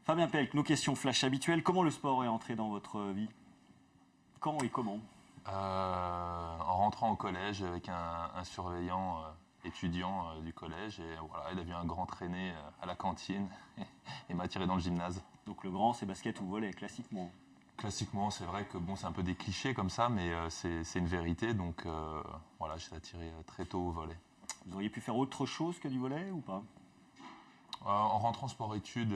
Fabien Pelk, nos questions flash habituelles. Comment le sport est entré dans votre vie? Quand et comment? En rentrant au collège avec un surveillant étudiant du collège, et voilà, il a vu un grand traîner à la cantine et m'a tiré dans le gymnase. Donc le grand, c'est basket ou volley, classiquement. Classiquement, c'est vrai que bon, c'est un peu des clichés comme ça, mais c'est une vérité. Donc voilà, j'ai attiré très tôt au volley. Vous auriez pu faire autre chose que du volley ou pas? En rentrant sport-études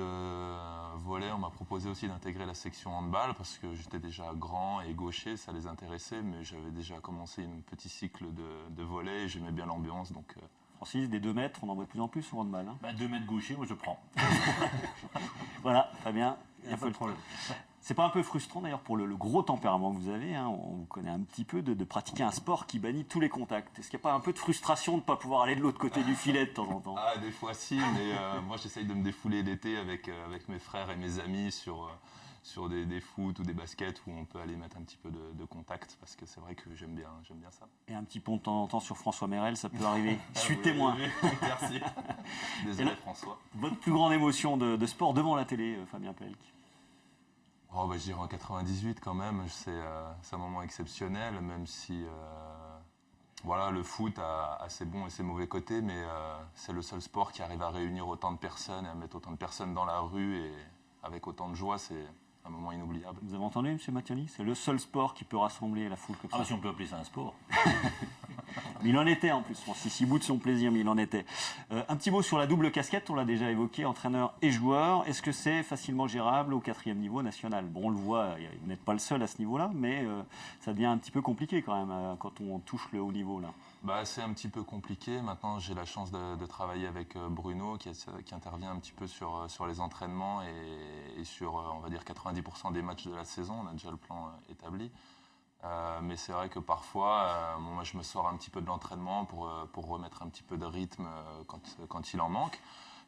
volley, on m'a proposé aussi d'intégrer la section handball parce que j'étais déjà grand et gaucher, ça les intéressait, mais j'avais déjà commencé un petit cycle de volley et j'aimais bien l'ambiance. Donc, Francis, des 2 mètres, on en voit de plus en plus au handball. Hein. 2 mètres gaucher, moi je prends. Voilà, Fabien, Il n'y a pas de problème. C'est pas un peu frustrant d'ailleurs pour le gros tempérament que vous avez, hein, on vous connaît un petit peu, de pratiquer un sport qui bannit tous les contacts? Est-ce qu'il n'y a pas un peu de frustration de ne pas pouvoir aller de l'autre côté du filet de temps en temps? Ah, des fois si, mais moi j'essaye de me défouler l'été avec mes frères et mes amis sur des foot ou des baskets où on peut aller mettre un petit peu de contact parce que c'est vrai que j'aime bien ça. Et un petit pont de temps en temps sur François Mérel, ça peut arriver. Je suis oui, témoin. Oui, merci. Désolé François. Votre plus grande émotion de sport devant la télé, Fabien Pelk? Oh, je dirais en 98 quand même, c'est un moment exceptionnel, même si voilà, le foot a ses bons et ses mauvais côtés, mais c'est le seul sport qui arrive à réunir autant de personnes et à mettre autant de personnes dans la rue et avec autant de joie, c'est un moment inoubliable. Vous avez entendu, M. Mattioli? C'est le seul sport qui peut rassembler la foule comme ça. Si on peut appeler ça un sport. Mais il en était en plus, Francis, il bout de son plaisir, mais il en était. Un petit mot sur la double casquette, on l'a déjà évoqué, entraîneur et joueur. Est-ce que c'est facilement gérable au 4e niveau national? Bon, on le voit, vous n'êtes pas le seul à ce niveau-là, mais ça devient un petit peu compliqué quand même quand on touche le haut niveau là. C'est un petit peu compliqué. Maintenant, j'ai la chance de travailler avec Bruno qui intervient un petit peu sur les entraînements et sur, on va dire, 90% des matchs de la saison. On a déjà le plan établi. Mais c'est vrai que parfois, moi, je me sors un petit peu de l'entraînement pour remettre un petit peu de rythme quand il en manque.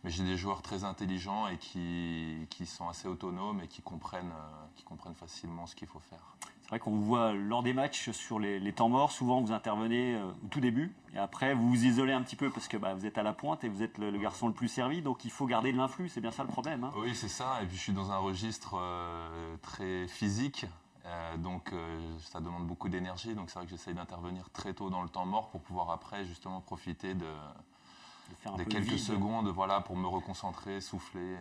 Mais j'ai des joueurs très intelligents et qui sont assez autonomes et qui comprennent facilement ce qu'il faut faire. C'est vrai qu'on vous voit lors des matchs sur les temps morts, souvent vous intervenez au tout début et après vous vous isolez un petit peu parce que vous êtes à la pointe et vous êtes le garçon le plus servi, donc il faut garder de l'influx, c'est bien ça le problème. Hein. Oui, c'est ça, et puis je suis dans un registre très physique. Donc ça demande beaucoup d'énergie, donc c'est vrai que j'essaye d'intervenir très tôt dans le temps mort pour pouvoir après justement profiter des quelques secondes pour me reconcentrer, souffler,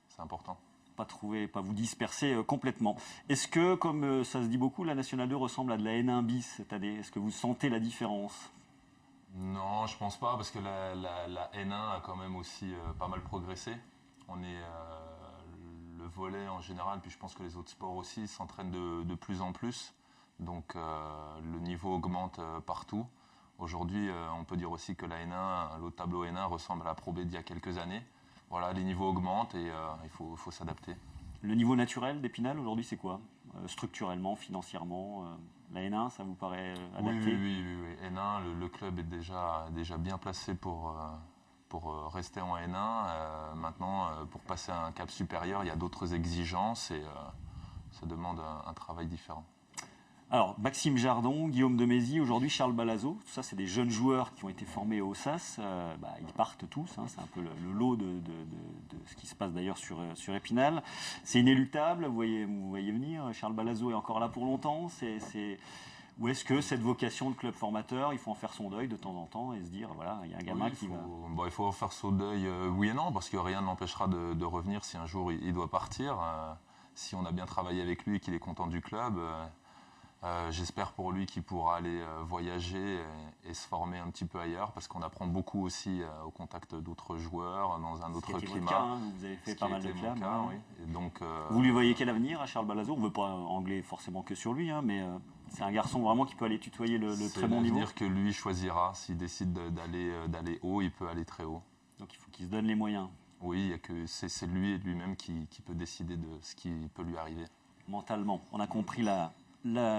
c'est important. Pas vous disperser complètement. Est-ce que, comme ça se dit beaucoup, la Nationale 2 ressemble à de la N1 bis cette année? Est-ce que vous sentez la différence? Non, je pense pas, parce que la N1 a quand même aussi pas mal progressé. Le volley en général, puis je pense que les autres sports aussi s'entraînent de plus en plus. Donc le niveau augmente partout. Aujourd'hui, on peut dire aussi que la N1, le tableau N1 ressemble à la Pro B d'il y a quelques années. Voilà, les niveaux augmentent et il faut s'adapter. Le niveau naturel d'Épinal aujourd'hui, c'est quoi? Structurellement, financièrement, la N1, ça vous paraît adapté? Oui. N1, le club est déjà bien placé pour rester en N1. Maintenant, pour passer à un cap supérieur, il y a d'autres exigences et ça demande un travail différent. Alors, Maxime Jardon, Guillaume Demézy, aujourd'hui Charles Balazo, tout ça, c'est des jeunes joueurs qui ont été formés au SAS. Ils partent tous, hein, c'est un peu le lot de ce qui se passe d'ailleurs sur Épinal. C'est inéluctable, vous voyez venir, Charles Balazo est encore là pour longtemps. Ou est-ce que cette vocation de club formateur, il faut en faire son deuil de temps en temps et se dire, voilà, il y a un gamin qui va... il faut en faire son deuil, oui et non, parce que rien ne l'empêchera de revenir si un jour il doit partir. Si on a bien travaillé avec lui et qu'il est content du club... j'espère pour lui qu'il pourra aller voyager et se former un petit peu ailleurs parce qu'on apprend beaucoup aussi au contact d'autres joueurs dans un autre climat. Cas, hein, vous avez fait pas mal de clubs. Oui. Et donc, vous lui voyez quel avenir à Charles Balazo? On ne veut pas angler forcément que sur lui, hein, mais c'est un garçon vraiment qui peut aller tutoyer le très bon niveau. C'est l'avenir que lui choisira. S'il décide d'aller haut, il peut aller très haut. Donc il faut qu'il se donne les moyens. Oui, c'est lui et lui-même qui peut décider de ce qui peut lui arriver. Mentalement, on a compris la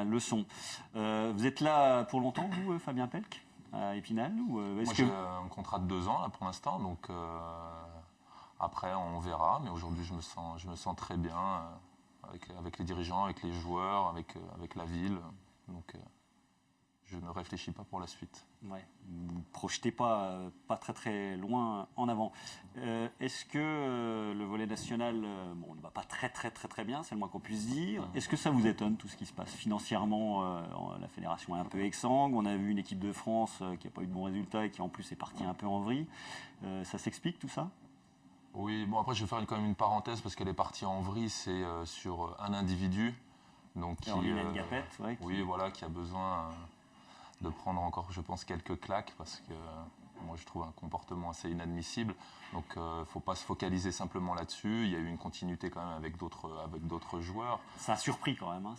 leçon. Vous êtes là pour longtemps, vous, Fabien Pelk, à Épinal Moi, j'ai un contrat de 2 ans là, pour l'instant, donc après on verra. Mais aujourd'hui, je me sens très bien avec les dirigeants, avec les joueurs, avec la ville. Donc je ne réfléchis pas pour la suite. Ouais. Vous ne projetez pas très très loin en avant. Est-ce que le volley national ne va pas très bien, c'est le moins qu'on puisse dire. Est-ce que ça vous étonne tout ce qui se passe financièrement la fédération est un peu exsangue. On a vu une équipe de France qui n'a pas eu de bons résultats et qui en plus est partie un peu en vrille. Ça s'explique tout ça? Oui, bon après je vais faire quand même une parenthèse parce qu'elle est partie en vrille, c'est sur un individu. Donc qui, Gapet, ouais, oui, voilà, qui a besoin de prendre encore, je pense, quelques claques parce que moi je trouve un comportement assez inadmissible. Donc il ne faut pas se focaliser simplement là-dessus. Il y a eu une continuité quand même avec d'autres joueurs. Ça a surpris quand même. Hein.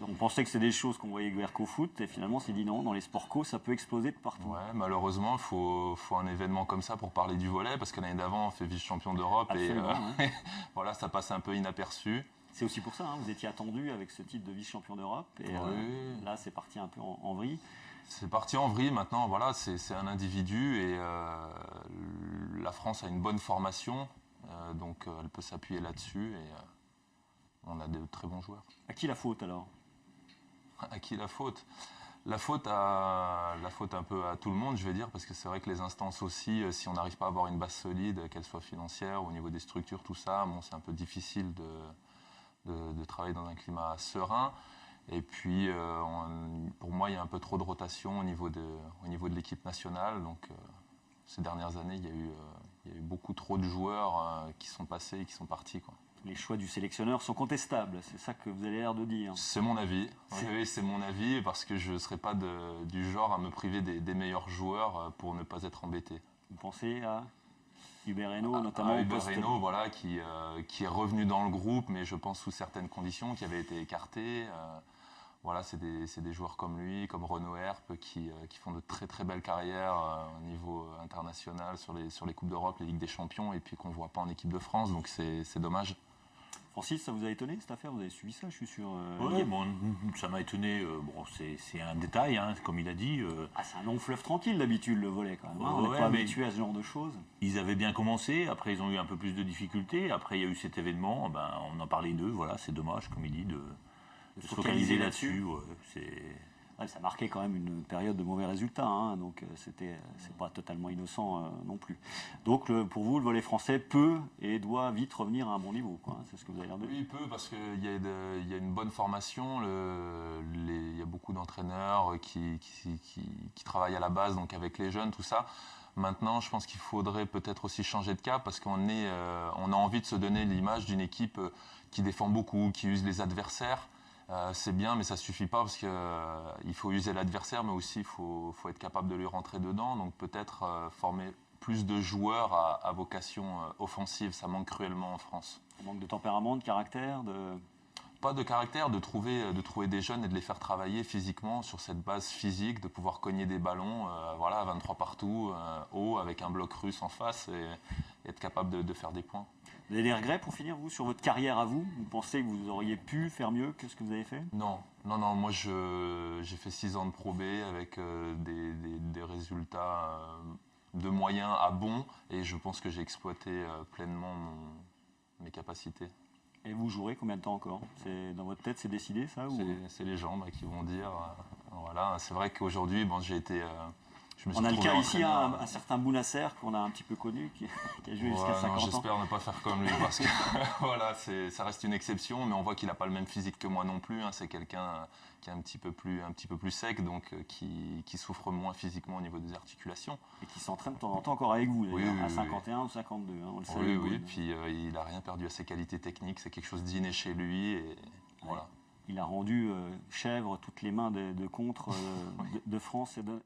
On pensait que c'était des choses qu'on voyait guère qu'au foot et finalement on s'est dit non, dans les sports co ça peut exploser de partout. Ouais, malheureusement il faut un événement comme ça pour parler du volley parce que l'année d'avant on fait vice-champion d'Europe et ouais. voilà, ça passe un peu inaperçu. C'est aussi pour ça, hein, vous étiez attendu avec ce titre de vice-champion d'Europe et là c'est parti un peu en vrille. C'est parti en vrille, maintenant voilà, c'est un individu et la France a une bonne formation, donc elle peut s'appuyer là-dessus et on a de très bons joueurs. À qui la faute alors? À qui la faute? La faute un peu à tout le monde, je vais dire, parce que c'est vrai que les instances aussi, si on n'arrive pas à avoir une base solide, qu'elle soit financière, au niveau des structures, tout ça, bon, c'est un peu difficile de travailler dans un climat serein. Et puis, pour moi, il y a un peu trop de rotation au niveau de l'équipe nationale. Donc, ces dernières années, il y a eu beaucoup trop de joueurs qui sont passés et qui sont partis, quoi. Les choix du sélectionneur sont contestables, c'est ça que vous avez l'air de dire. C'est mon avis. Oui, c'est mon avis, parce que je ne serais pas du genre à me priver des meilleurs joueurs pour ne pas être embêté. Vous pensez à Hubert Hainaut, notamment Hubert Hainaut, voilà, qui est revenu dans le groupe, mais je pense sous certaines conditions, qui avait été écarté. Voilà, c'est des joueurs comme lui, comme Renaud Herpe, qui font de très très belles carrières au niveau international sur les Coupes d'Europe, les Ligues des Champions, et puis qu'on ne voit pas en équipe de France, donc c'est dommage. Francis, ça vous a étonné cette affaire? Vous avez suivi ça, je suis sûr. Oui, bon, ça m'a étonné. Bon, c'est un détail, hein, comme il a dit. C'est un long fleuve tranquille d'habitude, le volley quand même. Hein. On n'est Ouais, pas habitué à ce genre de choses. Ils avaient bien commencé, après ils ont eu un peu plus de difficultés. Après il y a eu cet événement, on en parlait d'eux, voilà, c'est dommage, comme il dit, de se focaliser là-dessus. Ouais, ça marquait quand même une période de mauvais résultats, hein, donc c'est pas totalement innocent non plus. Donc pour vous, le volley français peut et doit vite revenir à un bon niveau, quoi, hein, c'est ce que vous avez l'air de dire. Oui, il peut, parce qu'il y a une bonne formation, il y a beaucoup d'entraîneurs qui travaillent à la base, donc avec les jeunes, tout ça. Maintenant, je pense qu'il faudrait peut-être aussi changer de cap, parce qu'on a envie de se donner l'image d'une équipe qui défend beaucoup, qui use les adversaires. C'est bien, mais ça ne suffit pas parce qu'il faut user l'adversaire, mais aussi il faut être capable de lui rentrer dedans. Donc peut-être former plus de joueurs à vocation offensive. Ça manque cruellement en France. Un manque de tempérament, de caractère, Pas de caractère, de trouver des jeunes et de les faire travailler physiquement sur cette base physique, de pouvoir cogner des ballons voilà, à 23 partout, haut, avec un bloc russe en face et être capable de faire des points. Vous avez des regrets pour finir, vous, sur votre carrière à vous? Vous pensez que vous auriez pu faire mieux que ce que vous avez fait? Non. Moi, j'ai fait 6 ans de Pro B avec des résultats de moyens à bons et je pense que j'ai exploité pleinement mes capacités. Et vous jouerez combien de temps encore? Dans votre tête, c'est décidé, ça ou... C'est les gens qui vont dire. Voilà. C'est vrai qu'aujourd'hui, j'ai été... On a le cas ici, un certain Bounasser qu'on a un petit peu connu, qui a joué jusqu'à 50 ans. J'espère ne pas faire comme lui, parce que voilà, ça reste une exception, mais on voit qu'il n'a pas le même physique que moi non plus. Hein. C'est quelqu'un qui est un petit peu plus sec, donc qui souffre moins physiquement au niveau des articulations. Et qui s'entraîne de temps en temps encore avec vous, à 51 ou 52. Hein, on le sait. Oui, puis il n'a rien perdu à ses qualités techniques, c'est quelque chose d'inné chez lui. Et voilà. Il a rendu chèvre toutes les mains de contre de France et de...